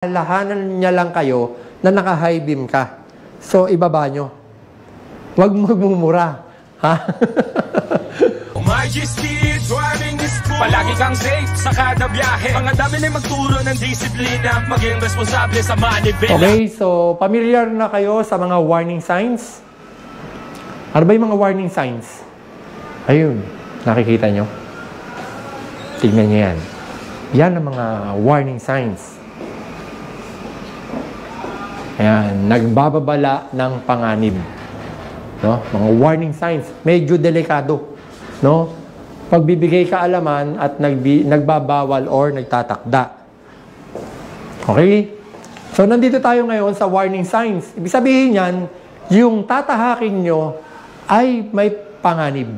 Lahanan niya lang kayo na naka-high beam ka. So, ibaba nyo. Huwag magmumura. Ha? Palagi kang safe sa kada biyahe. Mga dami na magturo ng disiplina, maging responsable sa manibela. Okay, so familiar na kayo sa mga warning signs? Ano ba yung mga warning signs? Ayun, nakikita nyo? Tignan nyo yan. Yan ang mga warning signs. Ayan, nagbababala ng panganib. No? Mga warning signs, medyo delikado. No? Pagbibigay kaalaman at nagbabawal or nagtatakda. Okay? So, nandito tayo ngayon sa warning signs. Ibig sabihin yan, yung tatahakin nyo ay may panganib.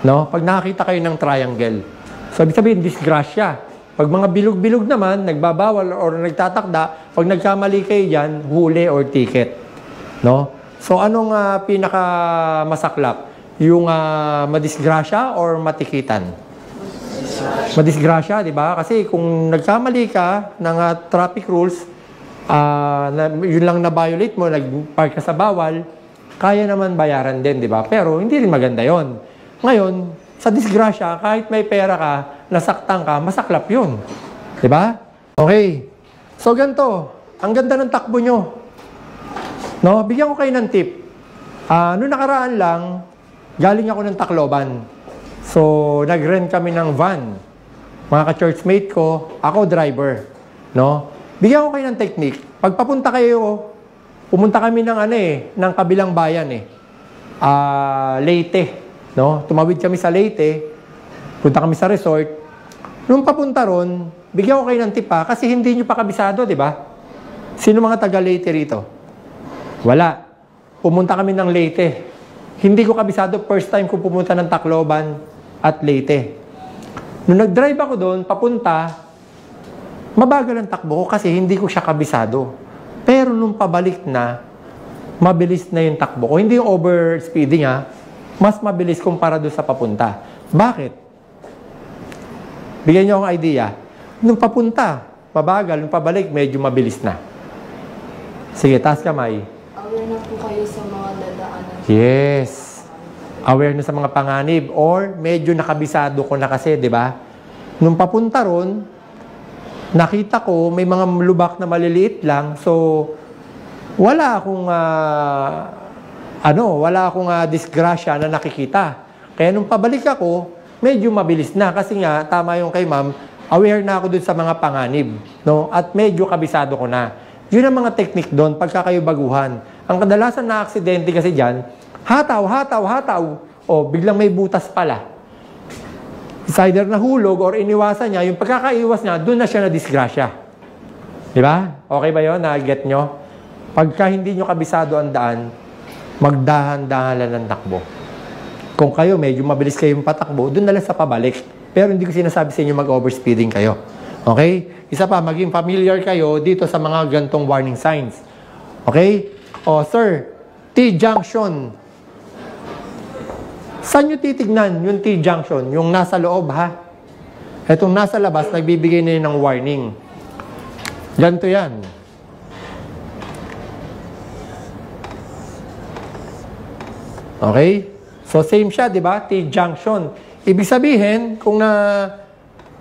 No? Pag nakakita kayo ng triangle. So, ibig sabihin, disgrasya. Pag mga bilog-bilog naman, nagbabawal or nagtatakda, pag nagkamali kayo dyan, huli or ticket. No? So, anong pinakamasaklap? Yung madisgrasya or matikitan? Madisgrasya, di ba? Kasi kung nagkamali ka ng traffic rules, yun lang na-violate mo, nag-park ka sa bawal, kaya naman bayaran din, di ba? Pero hindi rin maganda yon. Ngayon, sa disgrasya, kahit may pera ka, nasaktan ka, masaklap yun. Di ba? Okay. So, ganito. Ang ganda ng takbo nyo. No? Bigyan ko kayo ng tip. Noong nakaraan lang, galing ako ng Tacloban. So, nag-rent kami ng van. Mga ka-churchmate ko, ako driver. No? Bigyan ko kayo ng technique. Pag papunta kayo, pumunta kami ng ng kabilang bayan Leyte. No? Tumawid kami sa Leyte, punta kami sa resort. Nung papunta ron, bigyan ko kayo ng tip kasi hindi nyo pa kabisado, di ba? Sino mga taga Leyte rito? Wala. Pumunta kami ng Leyte. Hindi ko kabisado, first time ko pumunta ng Tacloban at Leyte. Nung nag-drive ako doon, papunta, mabagal ang takbo ko kasi hindi ko siya kabisado. Pero nung pabalik na, mabilis na yung takbo ko. Hindi yung over-speeding mas mabilis kumpara doon sa papunta. Bakit? Bigyan niyo akong idea. Nung papunta, mabagal. Nung pabalik, medyo mabilis na. Sige, taas kamay. Aware na po kayo sa mga dadaanan. Yes. Aware na sa mga panganib. Or medyo nakabisado ko na kasi, di ba? Nung papunta ron, nakita ko may mga lubak na maliliit lang. So, wala akong wala akong disgrasya na nakikita. Kaya nung pabalik ako, medyo mabilis na. Kasi nga, tama yung kay ma'am, aware na ako dun sa mga panganib. No? At medyo kabisado ko na. Yun ang mga technique doon pagka kayo baguhan. Ang kadalasan na aksidente kasi dyan, hataw. O, biglang may butas pala. It's either nahulog or iniwasan niya. Yung pagkakaiwas niya, doon na siya na disgrasya. Di ba? Okay ba yun? Na-get nyo? Pagka hindi nyo kabisado ang daan, magdahan-dahan lang ng takbo. Kung kayo, medyo mabilis kayong patakbo, doon na lang sa pabalik. Pero hindi ko sinasabi sa inyo mag-overspeeding kayo. Okay? Isa pa, maging familiar kayo dito sa mga gantong warning signs. Okay? O, sir, T-junction. Saan nyo titignan yung T-junction? Yung nasa loob, ha? Itong nasa labas, nagbibigay na yun ng warning. Ganito yan. Okay? So, same siya, di ba? T-junction. Ibig sabihin, kung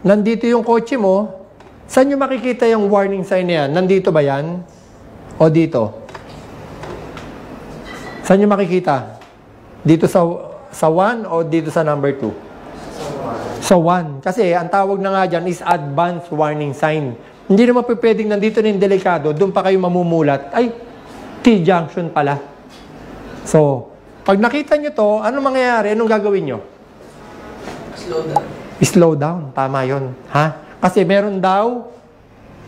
nandito yung kotse mo, saan nyo makikita yung warning sign na yan? Nandito ba yan? O dito? Saan nyo makikita? Dito sa 1 o dito sa number 2? Sa 1. Kasi, ang tawag na nga dyan is advanced warning sign. Hindi naman pwedeng nandito na yung delikado, doon pa kayo mamumulat. Ay, T-junction pala. So, pag nakita nyo to, ano mangyayari? Anong gagawin nyo? Slow down. Slow down. Tama yun. Ha? Kasi meron daw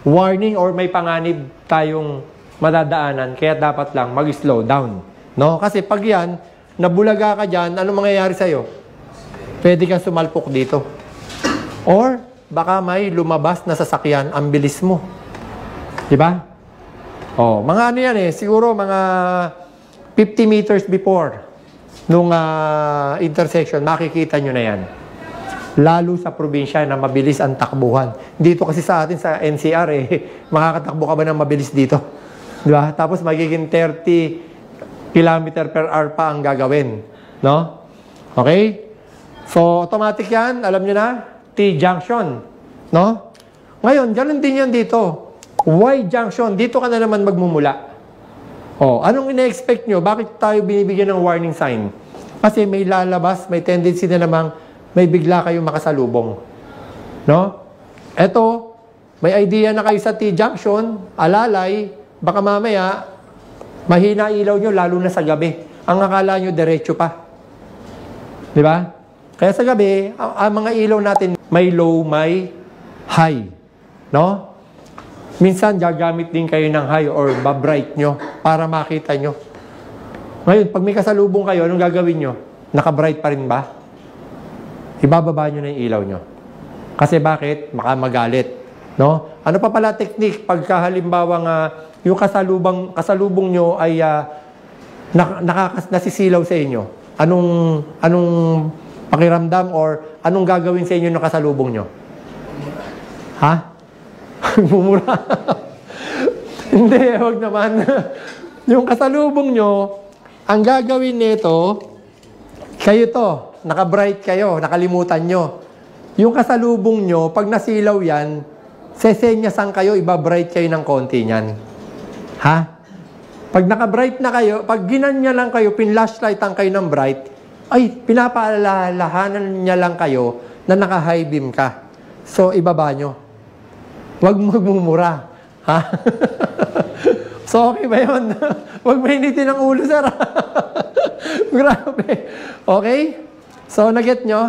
warning or may panganib tayong madadaanan. Kaya dapat lang mag-slow down. No? Kasi pag yan, nabulaga ka dyan, ano mangyayari sa'yo? Pwede kang sumalpok dito. Or, baka may lumabas na sasakyan, ang bilis mo. Diba? Oh, mga ano yan siguro mga 50 meters before nung intersection, makikita nyo na yan. Lalo sa probinsya na mabilis ang takbuhan. Dito kasi sa atin sa NCR makakatakbo ka ba ng mabilis dito? Di ba? Tapos magiging 30 kilometer per hour pa ang gagawin. No? Okay? So, automatic yan. Alam nyo na? T-junction. No? Ngayon, ganun din yan dito. Y-junction. Dito ka na naman magmumula. Anong ina-expect nyo? Bakit tayo binibigyan ng warning sign? Kasi may lalabas, may tendency na namang may bigla kayong makasalubong. No? Eto, may idea na kayo sa T-junction, alalay, baka mamaya, mahina ilaw nyo, lalo na sa gabi. Ang akala nyo, diretso pa. Di ba? Kaya sa gabi, ang mga ilaw natin, may low, may high. No? Minsan, gagamit din kayo ng high or babright nyo para makita nyo. Ngayon, pag may kasalubong kayo, anong gagawin nyo? Naka-bright pa rin ba? Ibababa nyo na yung ilaw nyo. Kasi bakit? Baka magalit. No? Ano pa pala technique? Pagka halimbawa nga, yung kasalubong nyo ay nasisilaw sa inyo. Anong pakiramdam or anong gagawin sa inyo ng kasalubong nyo? Ha? Bumura. Hindi, wag naman. Yung kasalubong nyo, ang gagawin nito, kayo to, naka-bright kayo, nakalimutan nyo. Yung kasalubong nyo, pag nasilaw yan, sesenyasan kayo, iba-bright kayo ng konti niyan. Ha? Pag naka-bright na kayo, pag ginanya lang kayo, pin-flashlightan kayo ng bright, ay, pinapaalalahanan niya lang kayo na naka-high beam ka. So, ibaba nyo. Huwag magmumura. Ha? So, okay ba yun? Huwag mainitin ang ulo, sir. Grabe. Okay? So, naget nyo?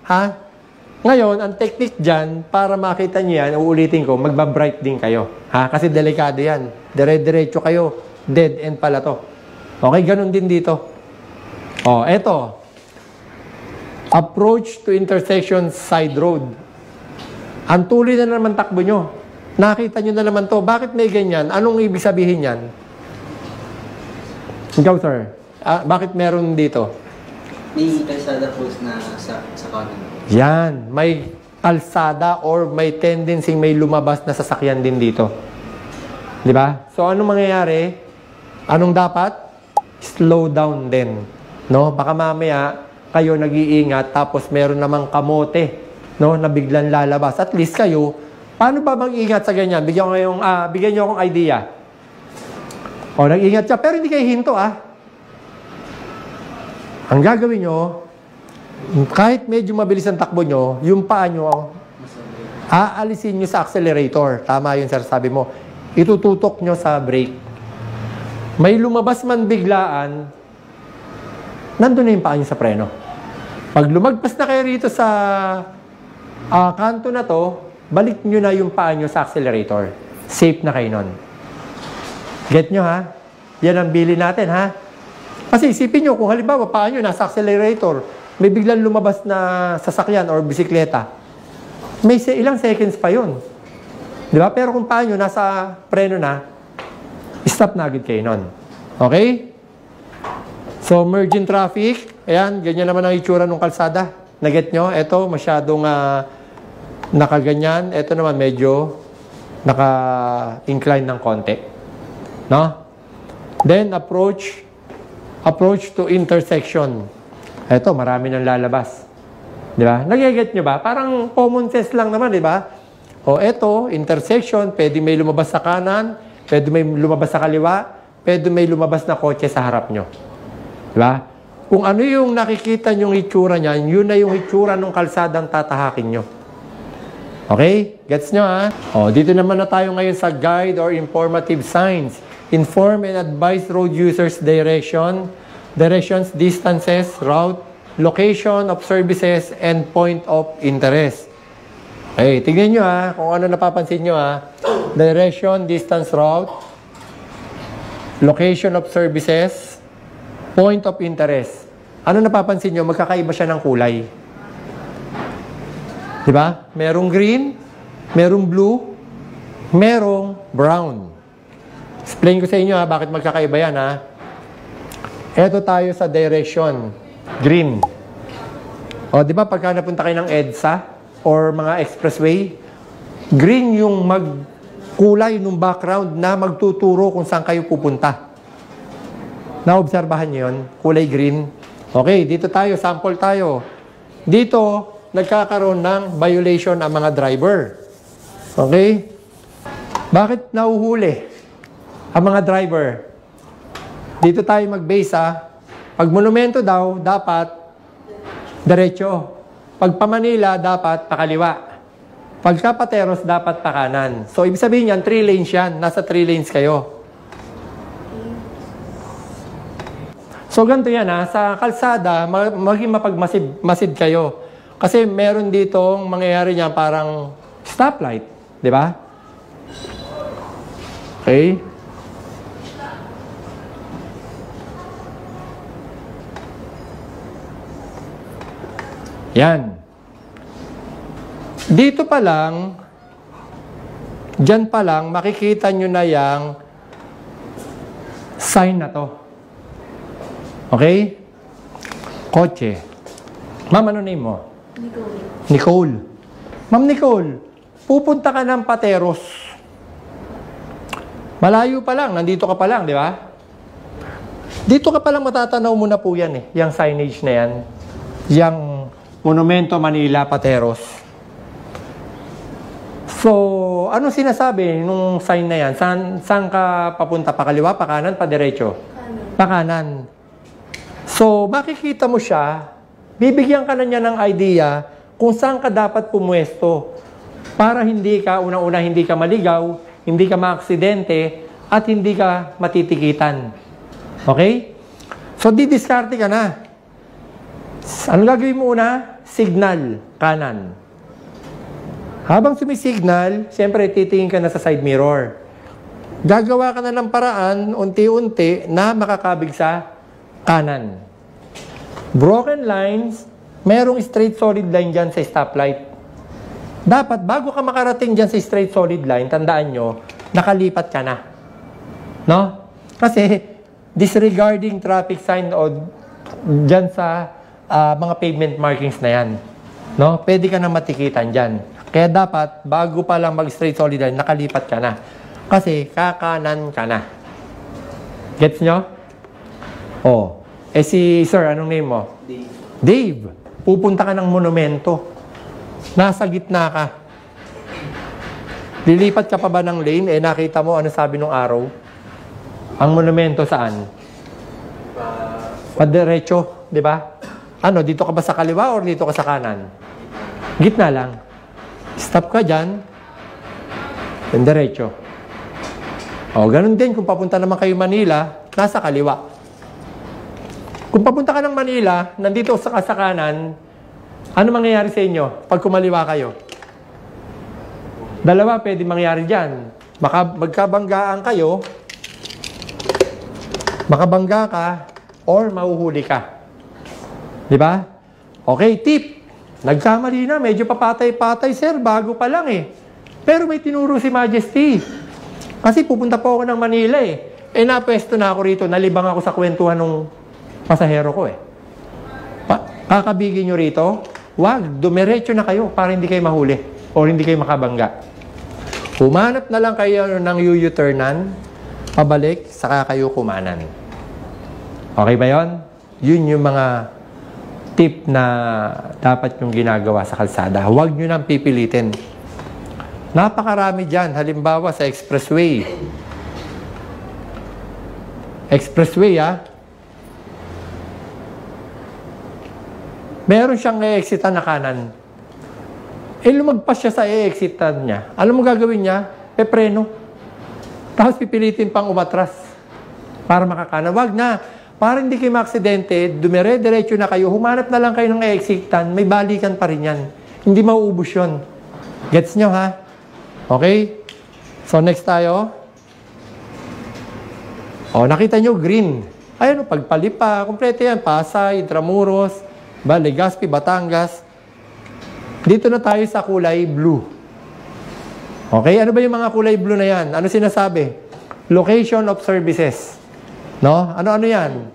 Ha? Ngayon, ang technique dyan, para makita nyo yan, uulitin ko, magbabright din kayo. Ha? Kasi delikado yan. Dire-diretso kayo. Dead end pala to. Okay? Ganun din dito. Eto. Approach to intersection side road. Ang tuloy na naman takbo nyo. Nakita nyo na naman to. Bakit may ganyan? Anong ibig sabihin yan? Ikaw, sir. Bakit meron dito? May kalsada po na sa kanan. Yan. May kalsada or may tendency may lumabas na sasakyan din dito. Di ba? So, anong mangyayari? Anong dapat? Slow down din. No? Baka mamaya kayo nag-iingat tapos meron namang kamote, no, na biglang lalabas. At least kayo, paano ba mag-ingat sa ganyan? Bigyan nyo akong idea. Nag-ingat siya, pero hindi kayo hinto, Ang gagawin nyo, kahit medyo mabilis ang takbo nyo, yung paa nyo, aalisin nyo sa accelerator. Tama yun, sir, sabi mo. Itututok nyo sa brake. May lumabas man biglaan, nandun na yung paa nyo sa preno. Pag lumagpas na kayo rito sa kanto na to, balik nyo na yung paa nyo sa accelerator. Safe na kayo nun. Get nyo, ha? Yan ang bili natin, ha? Kasi isipin nyo, kung halimbawa paa nyo nasa accelerator, may biglang lumabas na sasakyan or bisikleta, may ilang seconds pa yun. Di ba? Pero kung paa nyo nasa preno na, stop na agad kayo nun. Okay? So, merging traffic, ayan, ganyan naman ang itsura ng kalsada. Naget nyo? Ito, masyadong nakaganyan. Ito naman, medyo naka-incline ng konti. No? Then, approach to intersection. Ito, marami nang lalabas. Di ba? Nageget nyo ba? Parang common sense lang naman, di ba? Ito, intersection, pwede may lumabas sa kanan, pwede may lumabas sa kaliwa, pwede may lumabas na kotse sa harap nyo. Diba? Kung ano yung nakikita nyong itsura niyan, yun na yung itsura ng kalsadang tatahakin nyo. Okay? Gets nyo, ha? Dito naman na tayo ngayon sa guide or informative signs. Inform and advise road users directions, distances, route, location of services, and point of interest. Okay, tignan nyo, ha? Kung ano napapansin nyo, ha? Direction, distance, route, location of services, point of interest. Ano napapansin nyo? Magkakaiba siya ng kulay. Diba? Merong green, merong blue, merong brown. Explain ko sa inyo, bakit magkakaiba yan, Eto tayo sa direction. Green. O, di ba pagka napunta kayo ng EDSA or mga expressway, green yung magkulay ng background na magtuturo kung saan kayo pupunta. Naobserbahan niyo yun? Kulay green. Okay, dito tayo, sample tayo. Dito, nagkakaroon ng violation ang mga driver. Okay? Bakit nauhuli ang mga driver? Dito tayo mag-base ha. Pag monumento daw, dapat diretso. Pag pa-Manila, dapat pakaliwa. Pagka Pateros, dapat pakanan. So, ibig sabihin yan, 3 lanes yan. Nasa 3 lanes kayo. So, ganito yan ha. Sa kalsada, maging mapagmasid kayo. Kasi meron ditong mangyayari niya parang stoplight. Di ba? Okay? Yan. Dito pa lang, dyan pa lang, makikita nyo na yung sign na to. Okay? Kotse. Ma'am, ano name mo? Nicole. Ma'am Nicole, pupunta ka ng Pateros. Malayo pa lang, nandito ka pa lang, di ba? Dito ka pa lang matatanaw mo na po yan eh, yung signage na yan. Yung Monumento Manila Pateros. So, anong sinasabi nung sign na yan? Saan ka papunta? Pakaliwa, pakanan, padiretso? Pakanan. So, makikita mo siya, bibigyan ka na niya ng idea kung saan ka dapat pumuesto para hindi ka, unang-una, hindi ka maligaw, hindi ka maaksidente, at hindi ka matitikitan. Okay? So, didiskarte ka na. Ano gagawin mo una? Signal, kanan. Habang sumisignal, siyempre titingin ka na sa side mirror. Gagawa ka na ng paraan, unti-unti, na makakabig sa kanan. Broken lines, merong straight solid line dyan sa stoplight. Dapat, bago ka makarating dyan sa straight solid line, tandaan nyo, nakalipat ka na. No? Kasi, disregarding traffic sign o dyan sa mga pavement markings na yan. No? Pwede ka na matikitan dyan. Kaya dapat, bago pa lang mag-straight solid line, nakalipat ka na. Kasi, kakanan ka na. Gets nyo? Oh. Si sir, anong name mo? Dave. Dave. Pupunta ka ng monumento. Nasa gitna ka. Lilipat ka pa ba ng lane? Nakita mo, ano sabi nung araw? Ang monumento saan? Padiretso, di ba? Ano, dito ka ba sa kaliwa or dito ka sa kanan? Gitna lang. Stop ka dyan. Then diretso. O, ganun din kung papunta naman kayo Manila, nasa kaliwa. Kung papunta ka ng Manila, nandito sa kanan, ano mangyayari sa inyo pag kumaliwa kayo? Dalawa pwede mangyari dyan. Magkabanggaan kayo, makabangga ka, or mahuhuli ka. Di ba? Okay, tip. Nagkamali na, medyo papatay-patay, sir, bago pa lang eh. Pero may tinuro si Majesty. Kasi pupunta po ako ng Manila eh. Napwesto na ako rito, nalibang ako sa kwentuhan ng pasahero ko eh. Kakabigin nyo rito, wag, dumiretso na kayo para hindi kayo mahuli o hindi kayo makabangga. Humanap na lang kayo ng U-turnan, pabalik, saka kayo kumanan. Okay ba yon? Yun yung mga tip na dapat yung ginagawa sa kalsada. Huwag nyo nang pipilitin. Napakarami dyan. Halimbawa sa expressway. Expressway, meron siyang e-exitan na kanan. Lumagpas siya sa e-exitan niya. Alam mo gagawin niya? Pepreno. Tapos pipilitin pang umatras para makakanan. Wag na. Para hindi kayo maaksidente, dumire-diretso na kayo, humanap na lang kayo ng e-exitan, may balikan pa rin yan. Hindi mauubos yun. Gets nyo, ha? Okay? So, next tayo. O, nakita nyo, green. Ayan, pagpalipa, kompleto yan. Pasay, Intramuros, Legazpi, Batangas. Dito na tayo sa kulay blue. Okay? Ano ba yung mga kulay blue na yan? Ano sinasabi? Location of services. No? Ano yan?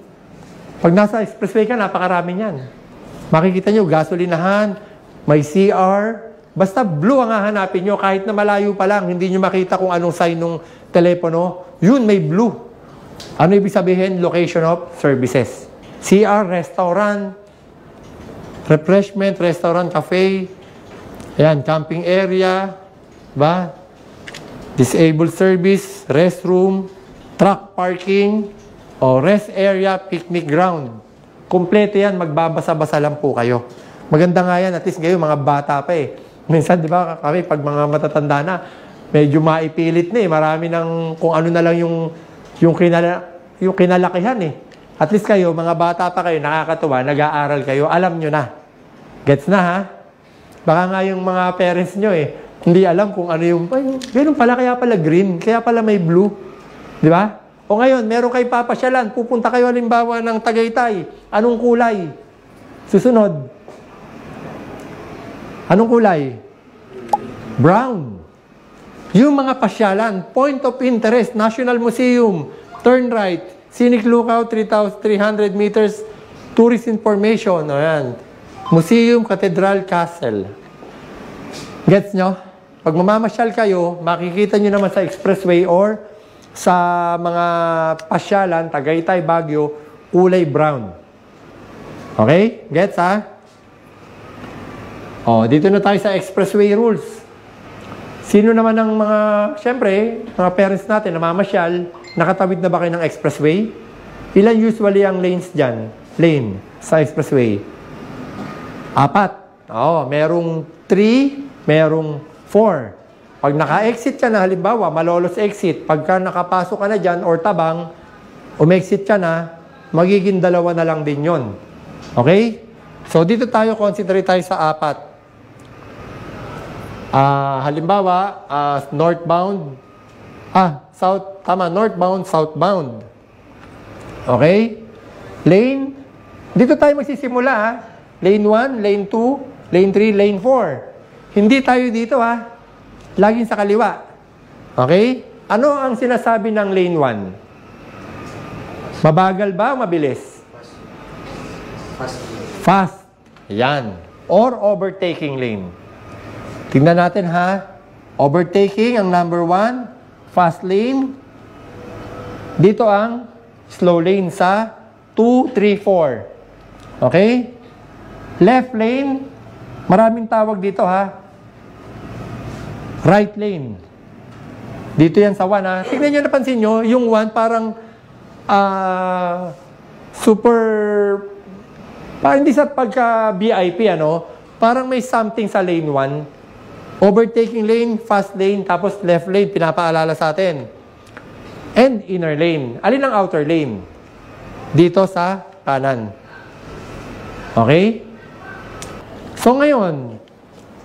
Pag nasa expressway ka, napakarami yan. Makikita nyo, gasolinahan, may CR. Basta blue ang hahanapin nyo. Kahit na malayo pa lang, hindi nyo makita kung anong sign ng telepono. Yun, may blue. Ano ibig sabihin? Location of services. CR, restaurant, refreshment, restaurant, cafe. Ayan, camping area. Ba? Disabled service, restroom, truck parking, o rest area, picnic ground. Kompleto yan, magbabasa-basa lang po kayo. Maganda nga yan, at least ngayon, mga bata pa eh. Minsan, di ba, kami, pag mga matatanda na, medyo maipilit na eh. Marami ng kung ano na lang yung kinalakihan eh. At least kayo, mga bata pa kayo, nakakatuwa, nag-aaral kayo, alam nyo na. Gets na ha? Baka nga yung mga parents nyo eh, hindi alam kung ano yung, ay, ganun pala, kaya pala green, kaya pala may blue. Di ba? O ngayon, meron kayo papasyalan, pupunta kayo halimbawa ng Tagaytay. Anong kulay? Susunod. Anong kulay? Brown. Yung mga pasyalan, point of interest, National Museum, turn right, scenic lookout, 3,300 meters, tourist information, ayan. Museum, Cathedral, Castle. Gets nyo? Pag mamamasyal kayo, makikita nyo naman sa expressway or sa mga pasyalan, Tagaytay, Baguio, kulay brown. Okay? Gets ha? O, dito na tayo sa expressway rules. Sino naman ang mga, syempre, mga parents natin, namamasyal, nakatawid na ba kayo ng expressway? Ilan usually ang lanes dyan? Lane sa expressway? 4. Oo, merong 3, merong 4. Pag naka-exit ka na, halimbawa, malolos exit, pagka nakapasok ka na dyan or tabang, umexit ka na, magiging 2 na lang din yon. Okay? So, dito tayo, consider tayo sa 4. Halimbawa, northbound, northbound, southbound. Okay? Lane, dito tayo magsisimula ha. Lane 1, lane 2, lane 3, lane 4. Hindi tayo dito ha. Laging sa kaliwa. Okay? Ano ang sinasabi ng lane 1? Mabagal ba o mabilis? Fast. Yan. Or overtaking lane. Tingnan natin ha. Overtaking ang number 1. Fast lane. Dito ang slow lane sa 2, 3, 4. Okay? Left lane. Maraming tawag dito ha. Right lane. Dito yan sa 1 ha. Tignan nyo, napansin nyo, yung 1 parang hindi sa pagka VIP ano, parang may something sa lane 1. Overtaking lane, fast lane, tapos left lane, pinapaalala sa atin. And inner lane. Alin ang outer lane? Dito sa kanan. Okay? So ngayon,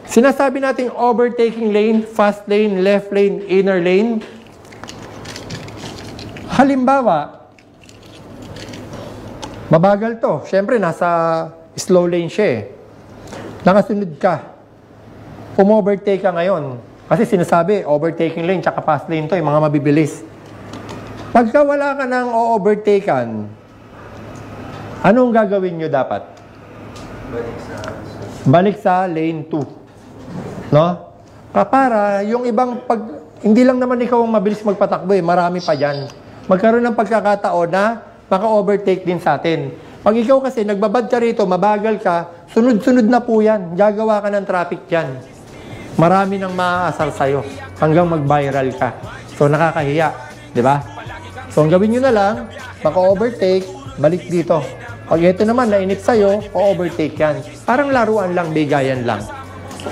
sinasabi nating overtaking lane, fast lane, left lane, inner lane. Halimbawa, mabagal to. Siyempre, nasa slow lane siya eh. Nakasunod ka. Overtake ka ngayon. Kasi sinasabi, overtaking lane, tsaka fast lane to, yung mga mabibilis. Pagka wala ka ng overtaken, anong gagawin nyo dapat? Balik sa lane 2. No? Para yung ibang hindi lang naman ikaw ang mabilis magpatakbo eh, marami pa dyan. Magkaroon ng pagkakataon na maka-overtake din sa atin. Pag ikaw kasi nagbabad ka rito, mabagal ka, sunod-sunod na po yan. Gagawa ka ng traffic dyan. Marami nang maaasar sa'yo hanggang mag-viral ka. So nakakahiya, di ba? So ang gawin nyo na lang, maka-overtake, balik dito. Pag ito naman, nainip sa'yo, o-overtake yan. Parang laruan lang, bigayan lang.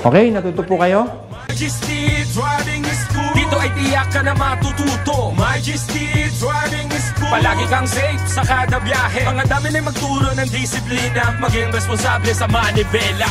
Okay, natuto po kayo? Majesty Driving School. Dito ay tiyak ka na matututo. Majesty Driving School. Palagi kang safe sa kada biyahe. Mga dami na magturo ng disiplina, maging responsable sa manibela.